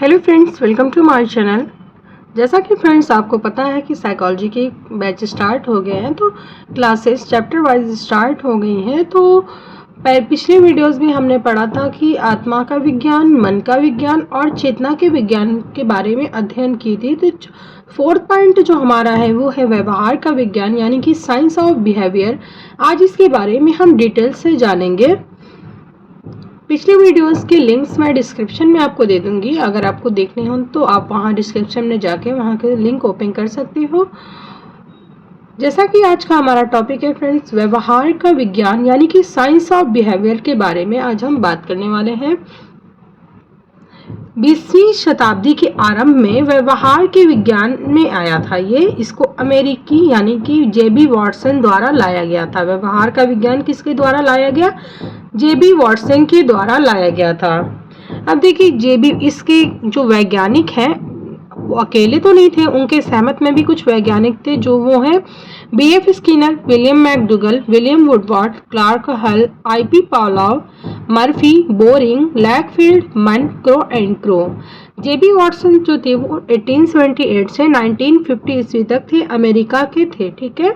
Hello friends, welcome to my channel. जैसा कि friends आपको पता है कि साइकोलॉजी के बैच स्टार्ट हो गए हैं, तो क्लासेस चैप्टर वाइज स्टार्ट हो गई हैं। तो पिछले वीडियोस में हमने पढ़ा था कि आत्मा का विज्ञान, मन का विज्ञान और चेतना के विज्ञान के बारे में अध्ययन की थी। तो फोर्थ पॉइंट जो हमारा है वो है व्यवहार का विज्ञान, यानी कि साइंस ऑफ बिहेवियर। आज इसके बारे में हम डिटेल से जानेंगे। पिछले वीडियोस के लिंक्स मैं डिस्क्रिप्शन में आपको दे दूंगी। अगर आपको देखने हो तो आप वहां डिस्क्रिप्शन में जाके वहां के लिंक ओपन कर सकते हो। जैसा कि आज का हमारा टॉपिक है फ्रेंड्स, व्यवहार का विज्ञान यानी कि साइंस ऑफ बिहेवियर के बारे में आज हम बात करने वाले हैं। 20वीं शताब्दी के आरंभ में व्यवहार के विज्ञान में आया था। इसको अमेरिकी यानी कि जेबी वॉटसन द्वारा लाया गया था। व्यवहार का विज्ञान किसके द्वारा लाया गया? जेबी वॉटसन के द्वारा लाया गया था। अब देखिए, जेबी इसके जो वैज्ञानिक हैं वो अकेले तो नहीं थे, उनके सहमत में भी कुछ वैज्ञानिक थे, जो वो हैं B F Skinner, William McDougall, William Woodward, Clark Hull, I P Pavlov, Murphy, Boring, Lakefield, Munn, Crow and Crow. J B Watson जो थे वो 1878 से 1950 ईस्वी तक थे, अमेरिका के थे। ठीक है।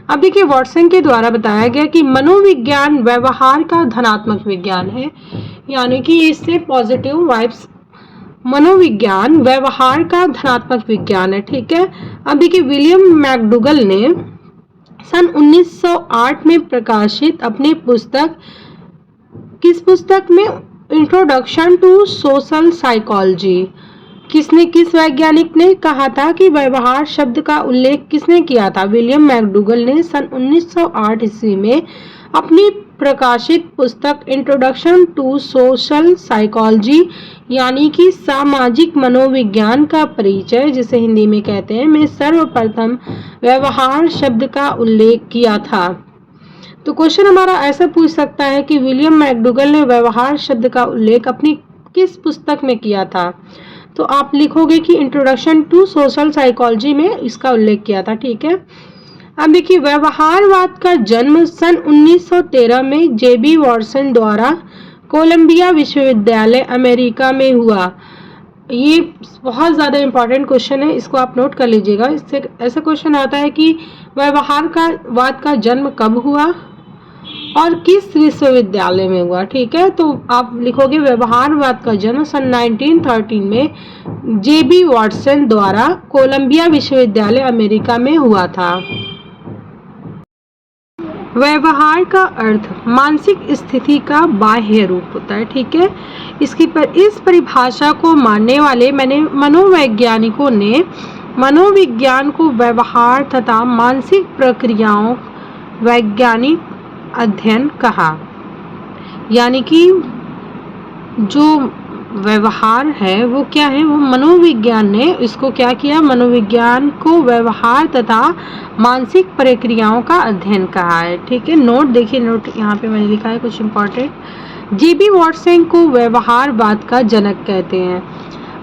अब देखिए, वॉटसन के द्वारा बताया गया कि मनोविज्ञान व्यवहार का धनात्मक विज्ञान है, यानी कि इससे पॉजिटिव वाइब्स। मनोविज्ञान व्यवहार का धनात्मक विज्ञान है। ठीक है। अब देखिए, विलियम मैकडूगल ने सन 1908 में प्रकाशित अपनी पुस्तक, किस पुस्तक में? Introduction to social psychology. किस वैज्ञानिक ने कहा था कि व्यवहार शब्द का उल्लेख किसने किया था? विलियम मैकडूगल ने सन 1908 ईस्वी में अपनी प्रकाशित पुस्तक इंट्रोडक्शन टू सोशल साइकोलॉजी यानी कि सामाजिक मनोविज्ञान का परिचय, जिसे हिंदी में कहते हैं, में सर्वप्रथम व्यवहार शब्द का उल्लेख किया था। तो क्वेश्चन हमारा ऐसा पूछ सकता है कि विलियम मैकडूगल ने व्यवहार शब्द का उल्लेख अपनी किस पुस्तक में किया था? तो आप लिखोगे कि इंट्रोडक्शन टू सोशल साइकोलॉजी में इसका उल्लेख किया था। ठीक है। अब देखिए, व्यवहारवाद का जन्म सन 1913 में जेबी वॉटसन द्वारा कोलंबिया विश्वविद्यालय अमेरिका में हुआ। ये बहुत ज़्यादा इंपॉर्टेंट क्वेश्चन है, इसको आप नोट कर लीजिएगा। इससे ऐसा क्वेश्चन आता है कि व्यवहारवाद का जन्म कब हुआ और किस विश्वविद्यालय में हुआ। ठीक है। तो आप लिखोगे व्यवहारवाद का जन्म सन 1913 में जेबी वॉटसन द्वारा कोलंबिया विश्वविद्यालय अमेरिका में हुआ था। व्यवहार का अर्थ मानसिक स्थिति का बाह्य रूप होता है। ठीक है। इस परिभाषा को मानने वाले मनोवैज्ञानिकों ने मनोविज्ञान को व्यवहार तथा मानसिक प्रक्रियाओं वैज्ञानिक अध्ययन कहा। यानी कि जो व्यवहार है वो क्या है? वो मनोविज्ञान ने इसको क्या किया? मनोविज्ञान को व्यवहार तथा मानसिक प्रक्रियाओं का अध्ययन कहा है। ठीक है। नोट देखिए, नोट यहाँ पे मैंने लिखा है कुछ इंपॉर्टेंट। जेबी वॉटसन को व्यवहारवाद का जनक कहते हैं।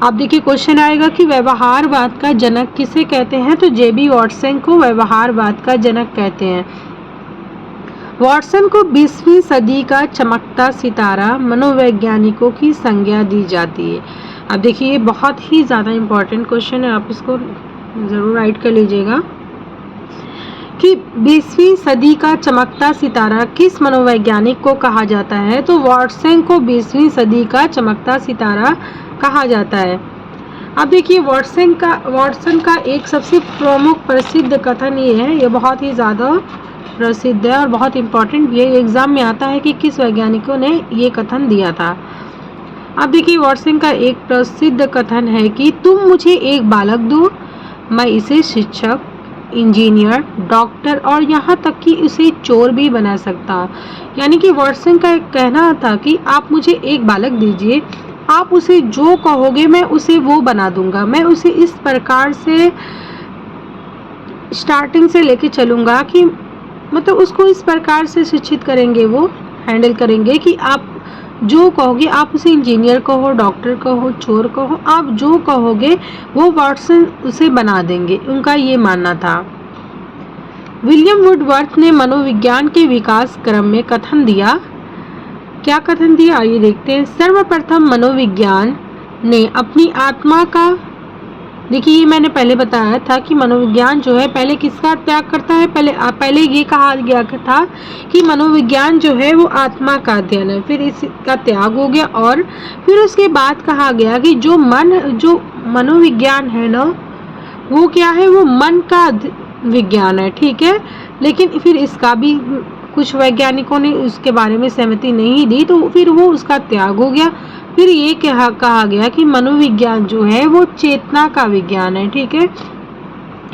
अब देखिए, क्वेश्चन आएगा कि व्यवहारवाद का जनक किसे कहते हैं? तो जेबी वॉटसन को व्यवहारवाद का जनक कहते हैं। वॉटसन को 20वीं सदी का चमकता सितारा मनोवैज्ञानिकों की संज्ञा दी जाती है। अब देखिए, ये बहुत ही ज़्यादा इम्पोर्टेंट क्वेश्चन है, आप इसको ज़रूर राइट कर लीजिएगा कि 20वीं सदी का चमकता सितारा किस मनोवैज्ञानिक को कहा जाता है? तो वॉटसन को 20वीं सदी का चमकता सितारा कहा जाता है। अब देखिए, वॉटसन का एक सबसे प्रमुख प्रसिद्ध कथन ये है, ये बहुत ही ज़्यादा प्रसिद्ध है और बहुत इम्पोर्टेंट भी है। एग्जाम में आता है कि किस वैज्ञानिकों ने ये कथन दिया था। अब देखिए, वॉटसन का एक प्रसिद्ध कथन है कि तुम मुझे एक बालक दो, मैं इसे शिक्षक, इंजीनियर, डॉक्टर और यहाँ तक कि उसे चोर भी बना सकता हूँ। यानी कि वॉटसन का एक कहना था कि आप मुझे एक बालक दीजिए, आप उसे जो कहोगे मैं उसे वो बना दूंगा। मैं उसे इस प्रकार से स्टार्टिंग से लेके चलूँगा कि मतलब उसको इस प्रकार से शिक्षित करेंगे, वो हैंडल करेंगे कि आप जो कहोगे, आप उसे इंजीनियर कहो, डॉक्टर कहो, चोर कहो, आप जो कहोगे वो वॉटसन उसे बना देंगे। उनका ये मानना था। विलियम वुडवर्थ ने मनोविज्ञान के विकास क्रम में कथन दिया। क्या कथन दिया? आइए देखते हैं। सर्वप्रथम मनोविज्ञान ने अपनी आत्मा का, देखिए ये मैंने पहले बताया था कि मनोविज्ञान जो है पहले किसका त्याग करता है, पहले ये कहा गया था कि मनोविज्ञान जो है वो आत्मा का अध्ययन है, फिर इसका त्याग हो गया और फिर उसके बाद कहा गया कि जो मनोविज्ञान है ना वो क्या है, वो मन का विज्ञान है, ठीक है। लेकिन फिर इसका भी कुछ वैज्ञानिकों ने उसके बारे में सहमति नहीं दी, तो फिर वो उसका त्याग हो गया। फिर ये कहा गया कि मनोविज्ञान जो है वो चेतना का विज्ञान है, ठीक है,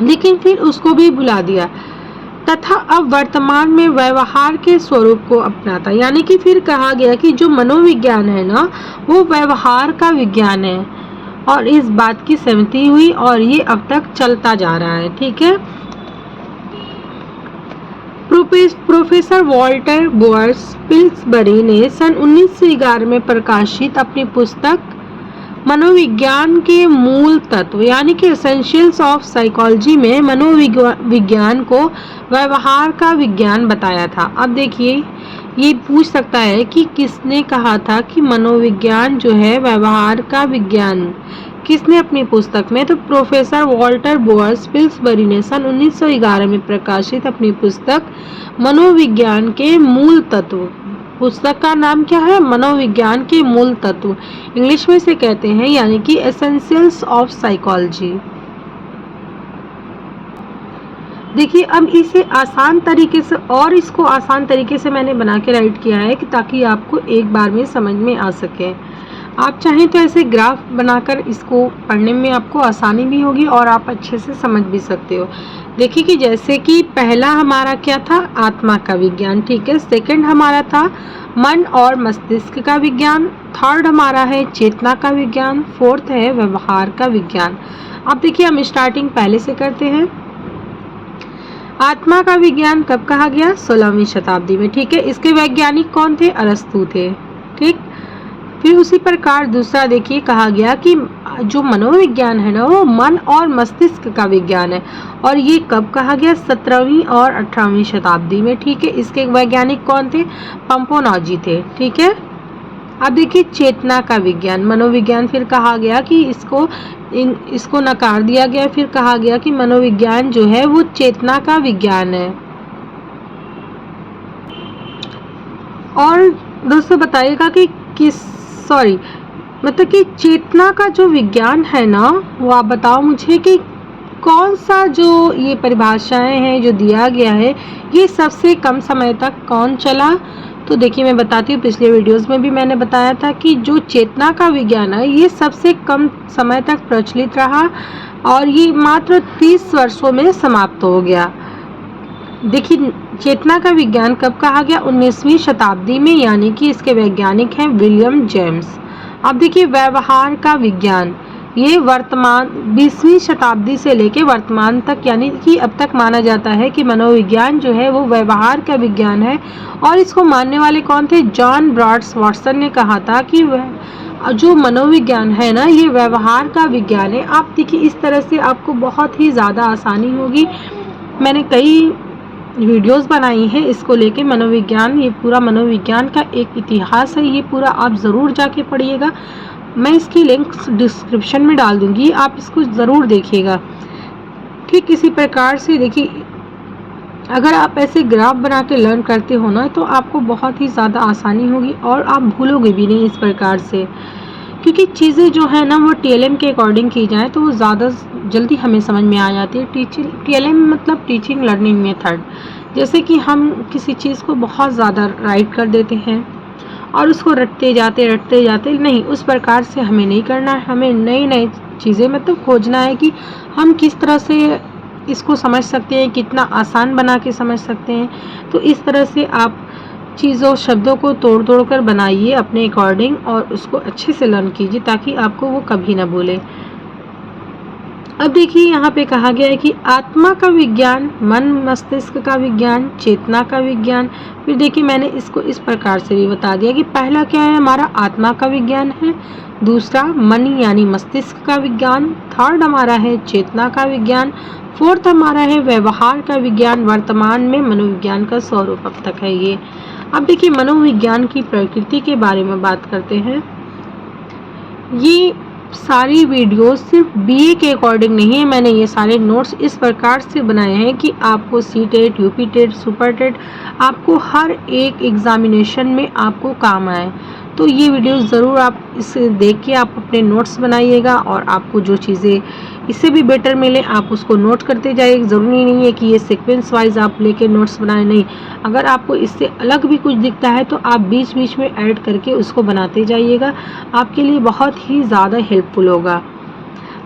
लेकिन फिर उसको भी भुला दिया तथा अब वर्तमान में व्यवहार के स्वरूप को अपनाता, यानी कि फिर कहा गया कि जो मनोविज्ञान है ना वो व्यवहार का विज्ञान है, और इस बात की सहमति हुई और ये अब तक चलता जा रहा है, ठीक है। प्रोफेसर वॉल्टर बोअर्स पिल्सबरी ने सन 1911 में प्रकाशित अपनी पुस्तक मनोविज्ञान के मूल तत्व यानी कि एसेंशियल्स ऑफ साइकोलॉजी में मनोविज्ञान को व्यवहार का विज्ञान बताया था। अब देखिए ये पूछ सकता है कि किसने कहा था कि मनोविज्ञान जो है व्यवहार का विज्ञान, किसने अपनी पुस्तक में, तो प्रोफेसर वॉल्टर बोअर्स पिल्सबरी ने सन 1911 में प्रकाशित अपनी पुस्तक मनोविज्ञान के मूल तत्व, पुस्तक का नाम क्या है, मनोविज्ञान के मूल तत्व, इंग्लिश में से कहते हैं यानी कि एसेंशियल्स ऑफ साइकोलॉजी। देखिए अब इसे आसान तरीके से, और इसको आसान तरीके से मैंने बना के राइट किया है कि ताकि आपको एक बार में समझ में आ सके। आप चाहें तो ऐसे ग्राफ बनाकर इसको पढ़ने में आपको आसानी भी होगी और आप अच्छे से समझ भी सकते हो। देखिए कि जैसे कि पहला हमारा क्या था, आत्मा का विज्ञान, ठीक है, सेकंड हमारा था मन और मस्तिष्क का विज्ञान, थर्ड हमारा है चेतना का विज्ञान, फोर्थ है व्यवहार का विज्ञान। अब देखिए हम स्टार्टिंग पहले से करते हैं। आत्मा का विज्ञान कब कहा गया, 16वीं शताब्दी में, ठीक है। इसके वैज्ञानिक कौन थे, अरस्तु थे, ठीक। फिर उसी प्रकार दूसरा देखिए कहा गया कि जो मनोविज्ञान है ना वो मन और मस्तिष्क का विज्ञान है, और ये कब कहा गया, 17वीं और 18वीं शताब्दी में, ठीक है। इसके वैज्ञानिक कौन थे, पंपोनाजी थे, ठीक है। अब देखिए चेतना का विज्ञान, मनोविज्ञान, फिर कहा गया कि इसको नकार दिया गया, फिर कहा गया कि मनोविज्ञान जो है वो चेतना का विज्ञान है। और दोस्तों बताइएगा कि मतलब कि चेतना का जो विज्ञान है ना वो आप बताओ मुझे कि कौन सा जो ये परिभाषाएं हैं जो दिया गया है ये सबसे कम समय तक कौन चला। तो देखिए मैं बताती हूँ, पिछले वीडियोस में भी मैंने बताया था कि जो चेतना का विज्ञान है ये सबसे कम समय तक प्रचलित रहा और ये मात्र 30 वर्षों में समाप्त हो गया। देखिए चेतना का विज्ञान कब कहा गया, 19वीं शताब्दी में, यानी कि इसके वैज्ञानिक हैं विलियम जेम्स। अब देखिए व्यवहार का विज्ञान, ये वर्तमान 20वीं शताब्दी से लेकर वर्तमान तक, यानी कि अब तक माना जाता है कि मनोविज्ञान जो है वो व्यवहार का विज्ञान है। और इसको मानने वाले कौन थे, जॉन ब्रॉड्स वाटसन ने कहा था कि जो मनोविज्ञान है ना ये व्यवहार का विज्ञान है। आप देखिए इस तरह से आपको बहुत ही ज़्यादा आसानी होगी। मैंने कई वीडियोस बनाई हैं इसको लेके, मनोविज्ञान, ये पूरा मनोविज्ञान का एक इतिहास है, ये पूरा आप ज़रूर जाके पढ़िएगा। मैं इसकी लिंक्स डिस्क्रिप्शन में डाल दूंगी, आप इसको ज़रूर देखिएगा। ठीक इसी प्रकार से देखिए अगर आप ऐसे ग्राफ बना के लर्न करते हो ना तो आपको बहुत ही ज़्यादा आसानी होगी और आप भूलोगे भी नहीं इस प्रकार से, क्योंकि चीज़ें जो है ना वो TLM के अकॉर्डिंग की जाए तो वो ज़्यादा जल्दी हमें समझ में आ जाती है। TLM मतलब टीचिंग लर्निंग मेथड, जैसे कि हम किसी चीज़ को बहुत ज़्यादा राइट कर देते हैं और उसको रटते जाते नहीं, उस प्रकार से हमें नहीं करना है। हमें नई नई चीज़ें मतलब खोजना है कि हम किस तरह से इसको समझ सकते हैं, कितना आसान बना के समझ सकते हैं। तो इस तरह से आप चीज़ों शब्दों को तोड़ कर बनाइए अपने अकॉर्डिंग और उसको अच्छे से लर्न कीजिए ताकि आपको वो कभी ना भूले। अब देखिए यहाँ पे कहा गया है कि आत्मा का विज्ञान, मन मस्तिष्क का विज्ञान, चेतना का विज्ञान। फिर देखिए मैंने इसको इस प्रकार से भी बता दिया कि पहला क्या है, हमारा आत्मा का विज्ञान है, दूसरा मन यानी मस्तिष्क का विज्ञान, थर्ड हमारा है चेतना का विज्ञान, फोर्थ हमारा है व्यवहार का विज्ञान। वर्तमान में मनोविज्ञान का स्वरूप अब तक है ये। अब देखिए मनोविज्ञान की प्रकृति के बारे में बात करते हैं। ये सारी वीडियो सिर्फ बीए के अकॉर्डिंग नहीं है, मैंने ये सारे नोट्स इस प्रकार से बनाए हैं कि आपको C TET, UP TET, super TET, आपको हर एक एग्जामिनेशन में आपको काम आए। तो ये वीडियो ज़रूर आप इसे देख के आप अपने नोट्स बनाइएगा और आपको जो चीज़ें इससे भी बेटर मिले आप उसको नोट करते जाइए। ज़रूरी नहीं है कि ये सीक्वेंस वाइज आप लेके नोट्स बनाए, नहीं, अगर आपको इससे अलग भी कुछ दिखता है तो आप बीच बीच में ऐड करके उसको बनाते जाइएगा, आपके लिए बहुत ही ज़्यादा हेल्पफुल होगा।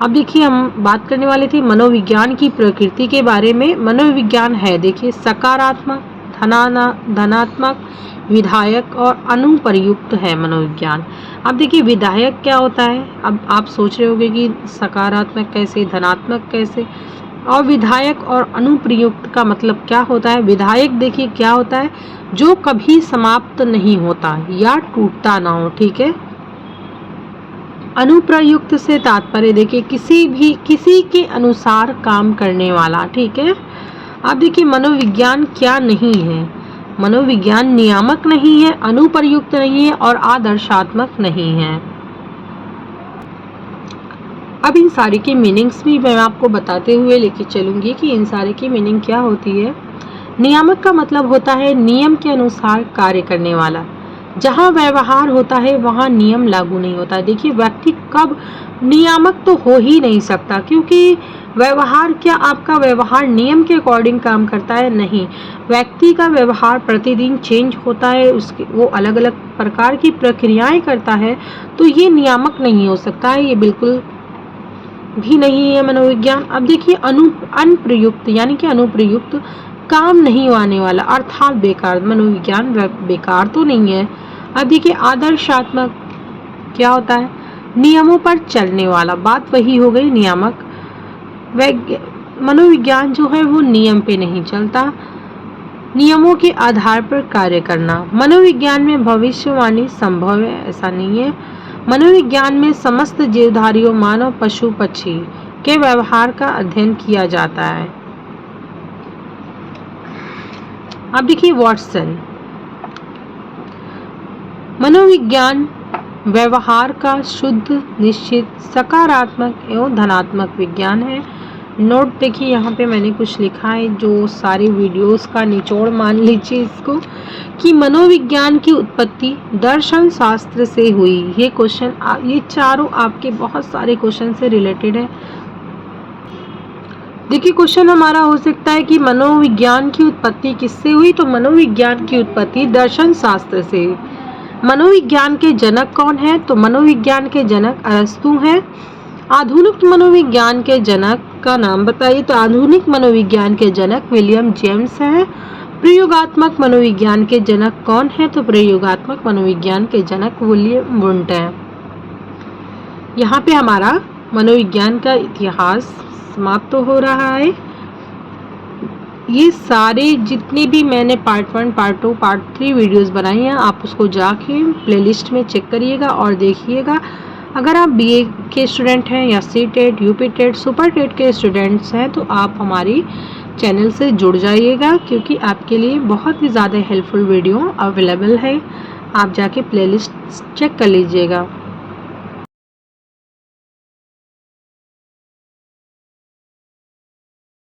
अब देखिए, हम बात करने वाले थे मनोविज्ञान की प्रकृति के बारे में। मनोविज्ञान है, देखिए, सकारात्मक, धनात्मक, विधायक और अनुप्रयुक्त है मनोविज्ञान। अब देखिए, विधायक क्या होता है? अब आप सोच रहे होंगे कि सकारात्मक कैसे, धनात्मक कैसे, और विधायक और अनुप्रयुक्त का मतलब क्या होता है? विधायक देखिए क्या होता है, जो कभी समाप्त नहीं होता या टूटता ना हो, ठीक है। अनुप्रयुक्त से तात्पर्य देखिए किसी के अनुसार काम करने वाला, ठीक है। अब देखिए, मनोविज्ञान क्या नहीं है? मनोविज्ञान नियामक नहीं है, अनुप्रयुक्त नहीं है और आदर्शात्मक नहीं है। अब इन सारे की मीनिंग्स भी मैं आपको बताते हुए लेके चलूंगी कि इन सारे की मीनिंग क्या होती है। नियामक का मतलब होता है नियम के अनुसार कार्य करने वाला। जहाँ व्यवहार होता है वहाँ नियम लागू नहीं होता। देखिए, व्यक्ति कब नियामक तो हो ही नहीं सकता, क्योंकि व्यवहार, क्या आपका व्यवहार नियम के अकॉर्डिंग काम करता है? नहीं, व्यक्ति का व्यवहार प्रतिदिन चेंज होता है, उसके वो अलग अलग प्रकार की प्रक्रियाएं करता है, तो ये नियामक नहीं हो सकता है, ये बिल्कुल भी नहीं है मनोविज्ञान। अब देखिए, अनुप्रयुक्त यानी कि अनुप्रयुक्त, काम नहीं आने वाला अर्थात बेकार। मनोविज्ञान बेकार तो नहीं है। अब देखिए, आदर्शात्मक क्या होता है? नियमों पर चलने वाला, बात वही हो गई नियामक। मनोविज्ञान जो है वो नियम पे नहीं चलता, नियमों के आधार पर कार्य करना। मनोविज्ञान में भविष्यवाणी संभव है, ऐसा नहीं है। मनोविज्ञान में समस्त जीवधारियों, मानव, पशु, पक्षी के व्यवहार का अध्ययन किया जाता है। अब देखिए, वॉटसन, मनोविज्ञान व्यवहार का शुद्ध, निश्चित, सकारात्मक एवं धनात्मक विज्ञान है। नोट देखिए, यहाँ पे मैंने कुछ लिखा है जो सारी वीडियोस का निचोड़ मान लीजिए इसको, कि मनोविज्ञान की उत्पत्ति दर्शन शास्त्र से हुई। ये क्वेश्चन, ये चारों आपके बहुत सारे क्वेश्चन से रिलेटेड है। देखिए, क्वेश्चन हमारा हो सकता है कि मनोविज्ञान की उत्पत्ति किससे हुई? तो मनोविज्ञान की उत्पत्ति दर्शन शास्त्र से हुई। मनोविज्ञान के जनक कौन है? तो मनोविज्ञान के जनक अरस्तु हैं। आधुनिक मनोविज्ञान के जनक का नाम बताइए? तो आधुनिक मनोविज्ञान के जनक विलियम जेम्स हैं। प्रयोगात्मक मनोविज्ञान के जनक कौन है? तो प्रयोगात्मक मनोविज्ञान के जनक विलियम वुंट हैं। यहाँ पे हमारा मनोविज्ञान का इतिहास समाप्त हो रहा है। ये सारे जितने भी मैंने पार्ट 1, पार्ट 2, पार्ट 3 वीडियोस बनाई हैं, आप उसको जाके प्लेलिस्ट में चेक करिएगा और देखिएगा। अगर आप बीए के स्टूडेंट हैं या C TET, UP TET, super TET के स्टूडेंट्स हैं तो आप हमारी चैनल से जुड़ जाइएगा, क्योंकि आपके लिए बहुत ही ज़्यादा हेल्पफुल वीडियो अवेलेबल है। आप जाके प्लेलिस्ट चेक कर लीजिएगा।